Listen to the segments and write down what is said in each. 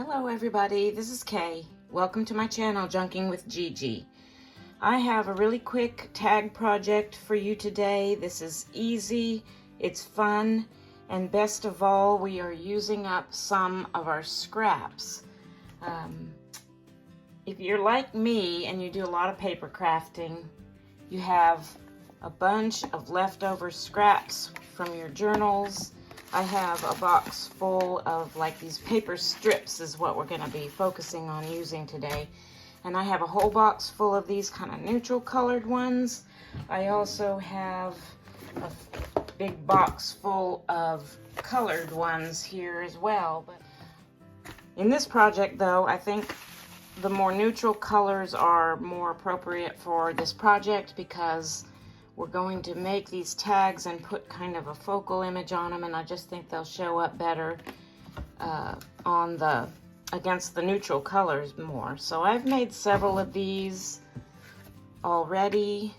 Hello everybody, this is Kay. Welcome to my channel, Junking with Gigi. I have a really quick tag project for you today. This is easy, it's fun, and best of all, we are using up some of our scraps. If you're like me and you do a lot of paper crafting, you have a bunch of leftover scraps from your journals. I have a box full of like these paper strips is what we're going to be focusing on using today. And I have a whole box full of these kind of neutral colored ones. I also have a big box full of colored ones here as well. But in this project though, I think the more neutral colors are more appropriate for this project because we're going to make these tags and put kind of a focal image on them, and I just think they'll show up better against the neutral colors more. So I've made several of these already.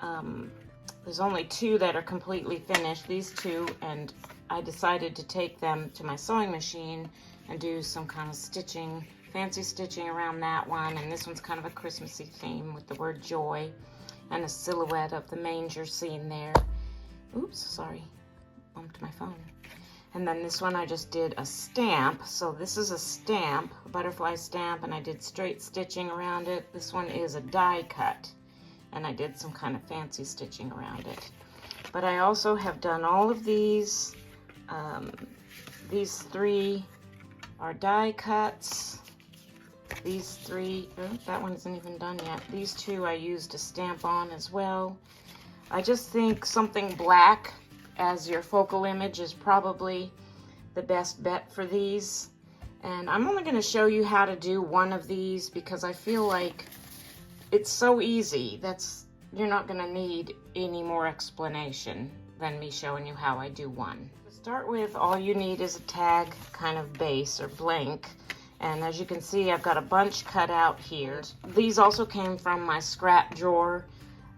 There's only two that are completely finished, these two, and I decided to take them to my sewing machine and do some kind of stitching, fancy stitching around that one. And this one's kind of a Christmassy theme with the word joy and a silhouette of the manger scene there. Oops, sorry, bumped my phone. And then this one I just did a stamp. So this is a stamp, a butterfly stamp, and I did straight stitching around it. This one is a die cut, and I did some kind of fancy stitching around it. But I also have done all of these. These three are die cuts. These three, oh, that one isn't even done yet. These two I used a stamp on as well. I just think something black as your focal image is probably the best bet for these. And I'm only going to show you how to do one of these because I feel like it's so easy. You're not going to need any more explanation than me showing you how I do one. To start with, all you need is a tag kind of base or blank. And as you can see, I've got a bunch cut out here. These also came from my scrap drawer.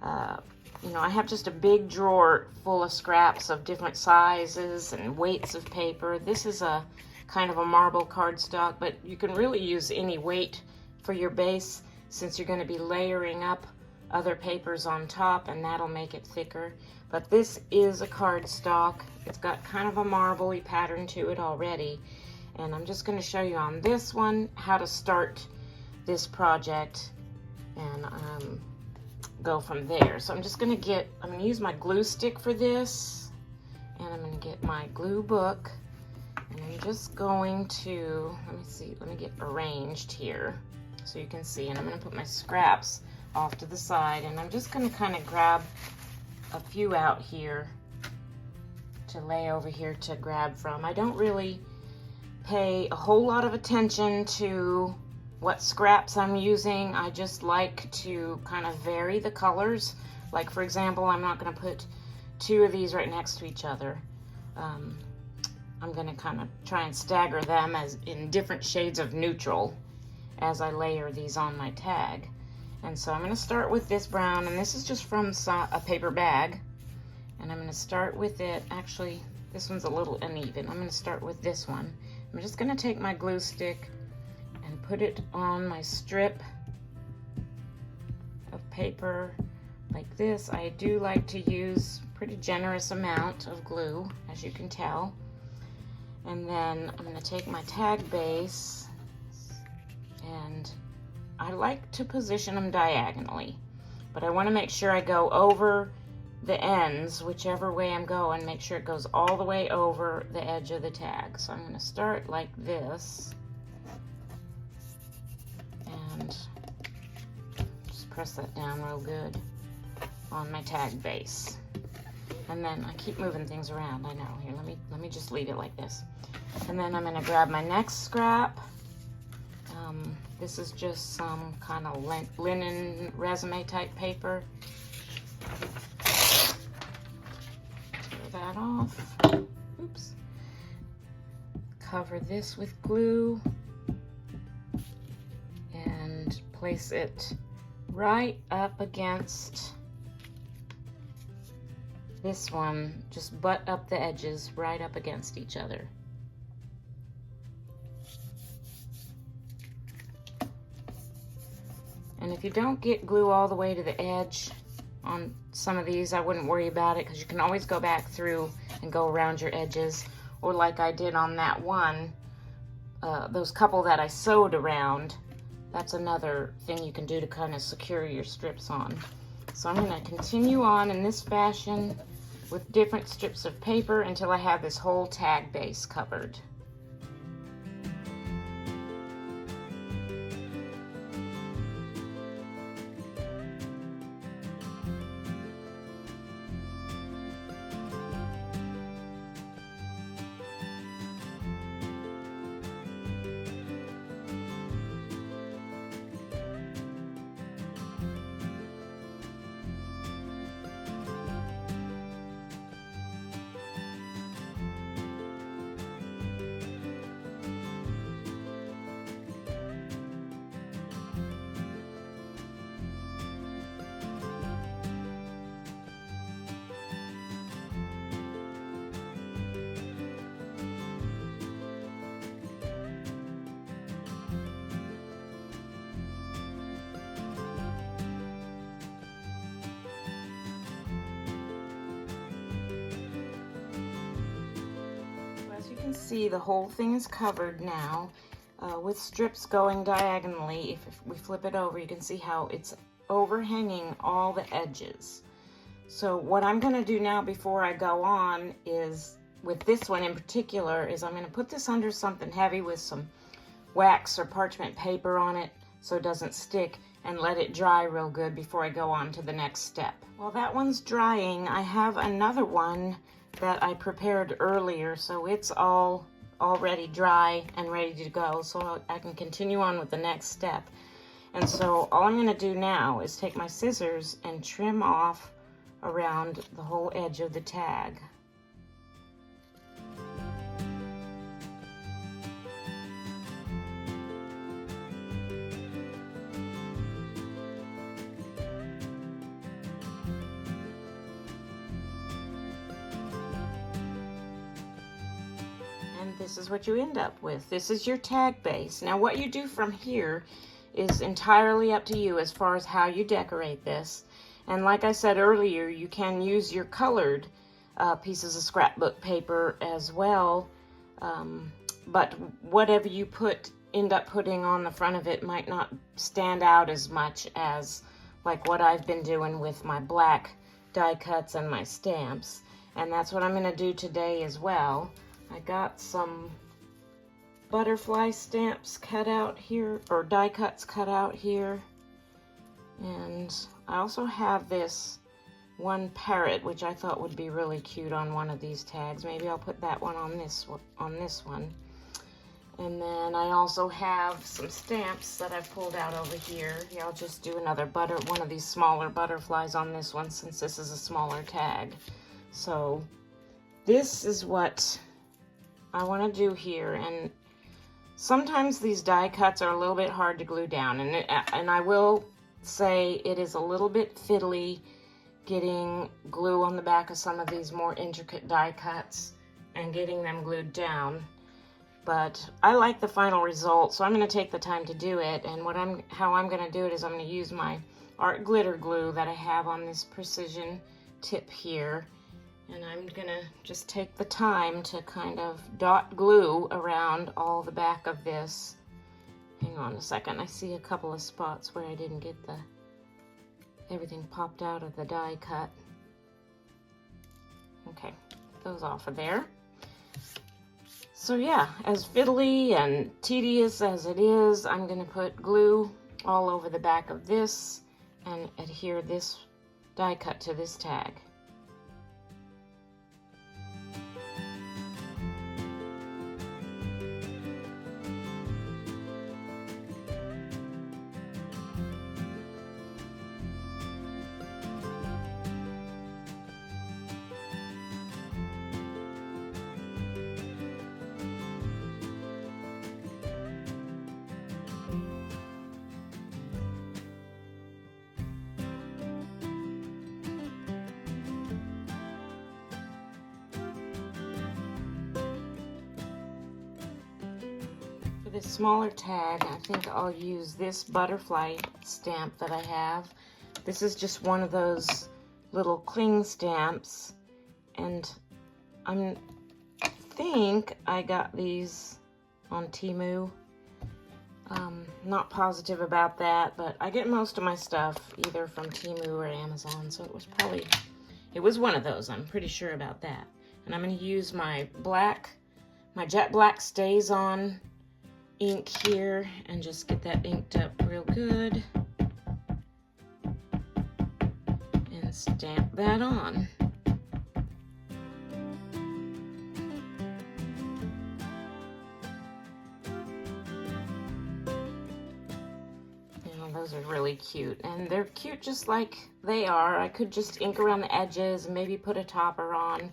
You know, I have just a big drawer full of scraps of different sizes and weights of paper. This is a kind of a marble cardstock, but you can really use any weight for your base since you're going to be layering up other papers on top, and that'll make it thicker. But this is a cardstock. It's got kind of a marbly pattern to it already. And I'm just going to show you on this one how to start this project and go from there. So I'm just going to use my glue stick for this, and I'm going to get my glue book, and I'm just going to, let me get arranged here so you can see, and I'm going to put my scraps off to the side, and I'm just going to kind of grab a few out here to lay over here to grab from. I don't really pay a whole lot of attention to what scraps I'm using. I just like to kind of vary the colors. Like for example, I'm not going to put two of these right next to each other. I'm going to kind of try and stagger them as in different shades of neutral as I layer these on my tag. And so I'm going to start with this brown, and this is just from a paper bag. And I'm going to start with it. Actually, this one's a little uneven. I'm going to start with this one. I'm just going to take my glue stick and put it on my strip of paper like this. I do like to use a pretty generous amount of glue, as you can tell. And then I'm going to take my tag base, and I like to position them diagonally, but I want to make sure I go over the ends, whichever way I'm going, make sure it goes all the way over the edge of the tag. So I'm going to start like this and just press that down real good on my tag base. And then I keep moving things around, I know. Here, let me just leave it like this. And then I'm going to grab my next scrap. This is just some kind of linen resume type paper. That off. Oops. Cover this with glue and place it right up against this one. Just butt up the edges right up against each other. And if you don't get glue all the way to the edge on some of these, I wouldn't worry about it, because you can always go back through and go around your edges. Or like I did on that one, those couple that I sewed around, that's another thing you can do to kind of secure your strips on. So I'm going to continue on in this fashion with different strips of paper until I have this whole tag base covered. You can see the whole thing is covered now with strips going diagonally. If we flip it over, you can see how it's overhanging all the edges. So what I'm going to do now before I go on is, with this one in particular, is I'm going to put this under something heavy with some wax or parchment paper on it so it doesn't stick, and let it dry real good before I go on to the next step. While that one's drying, I have another one that I prepared earlier, so it's all already dry and ready to go, so I can continue on with the next step. And so all I'm going to do now is take my scissors and trim off around the whole edge of the tag. This is what you end up with. This is your tag base. Now what you do from here is entirely up to you as far as how you decorate this. And like I said earlier, you can use your colored pieces of scrapbook paper as well. But whatever you end up putting on the front of it might not stand out as much as like what I've been doing with my black die cuts and my stamps. And that's what I'm going to do today as well. I got some butterfly stamps cut out here, or die cuts cut out here. And I also have this one parrot, which I thought would be really cute on one of these tags. Maybe I'll put that one on this one. And then I also have some stamps that I've pulled out over here. Yeah, I'll just do another one of these smaller butterflies on this one, since this is a smaller tag. So this is what I want to do here. And sometimes these die cuts are a little bit hard to glue down, and I will say it is a little bit fiddly getting glue on the back of some of these more intricate die cuts and getting them glued down. But I like the final result, so I'm going to take the time to do it. And how I'm going to do it is I'm going to use my art glitter glue that I have on this precision tip here. And I'm going to just take the time to kind of dot glue around all the back of this. Hang on a second, I see a couple of spots where I didn't get everything popped out of the die cut. Okay, get those off of there. So yeah, as fiddly and tedious as it is, I'm going to put glue all over the back of this and adhere this die cut to this tag. this smaller tag, I think I'll use this butterfly stamp that I have. This is just one of those little cling stamps, and I think I got these on Temu. Not positive about that, but I get most of my stuff either from Temu or Amazon, so it was one of those. I'm pretty sure about that. And I'm going to use my jet black StazOn ink here and just get that inked up real good and stamp that on. Those are really cute, and they're cute just like they are. I could just ink around the edges and maybe put a topper on,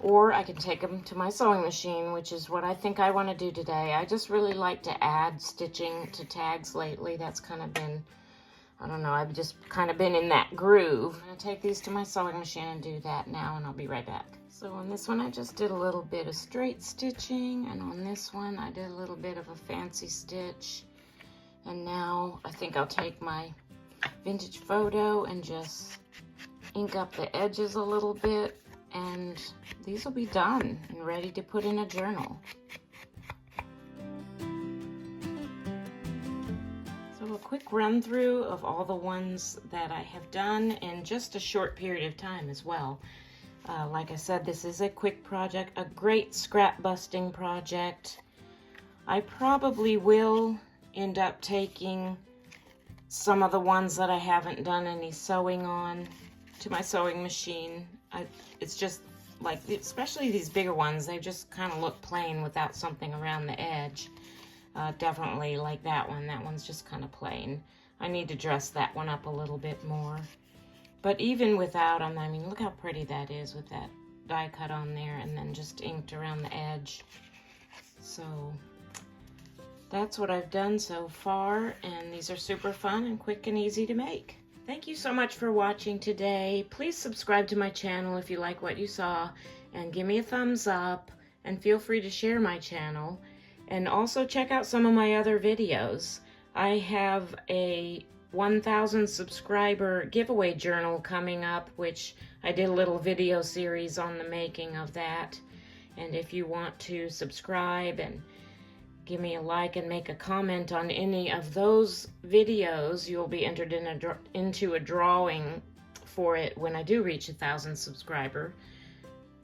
or I can take them to my sewing machine, which is what I think I want to do today. I just really like to add stitching to tags lately. That's kind of been, I don't know, I've just kind of been in that groove. I'm going to take these to my sewing machine and do that now, and I'll be right back. So on this one I just did a little bit of straight stitching, and on this one I did a little bit of a fancy stitch. And now I think I'll take my vintage photo and just ink up the edges a little bit, and these will be done and ready to put in a journal. So a quick run through of all the ones that I have done in just a short period of time as well. Like I said, this is a quick project, a great scrap busting project. I probably will end up taking some of the ones that I haven't done any sewing on to my sewing machine. It's just like, especially these bigger ones, they just kind of look plain without something around the edge. Definitely like that one. That one's just kind of plain. I need to dress that one up a little bit more. But even without them, I mean, look how pretty that is with that die cut on there and then just inked around the edge. So that's what I've done so far, and these are super fun and quick and easy to make. Thank you so much for watching today. Please subscribe to my channel if you like what you saw, and give me a thumbs up, and feel free to share my channel. And also check out some of my other videos. I have a 1,000 subscriber giveaway journal coming up, which I did a little video series on the making of that. And if you want to subscribe and give me a like and make a comment on any of those videos, you'll be entered into a drawing for it when I do reach 1,000 subscriber,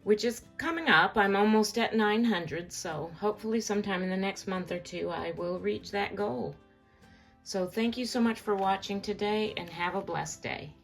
which is coming up. I'm almost at 900, so hopefully sometime in the next month or two I will reach that goal. So thank you so much for watching today, and have a blessed day.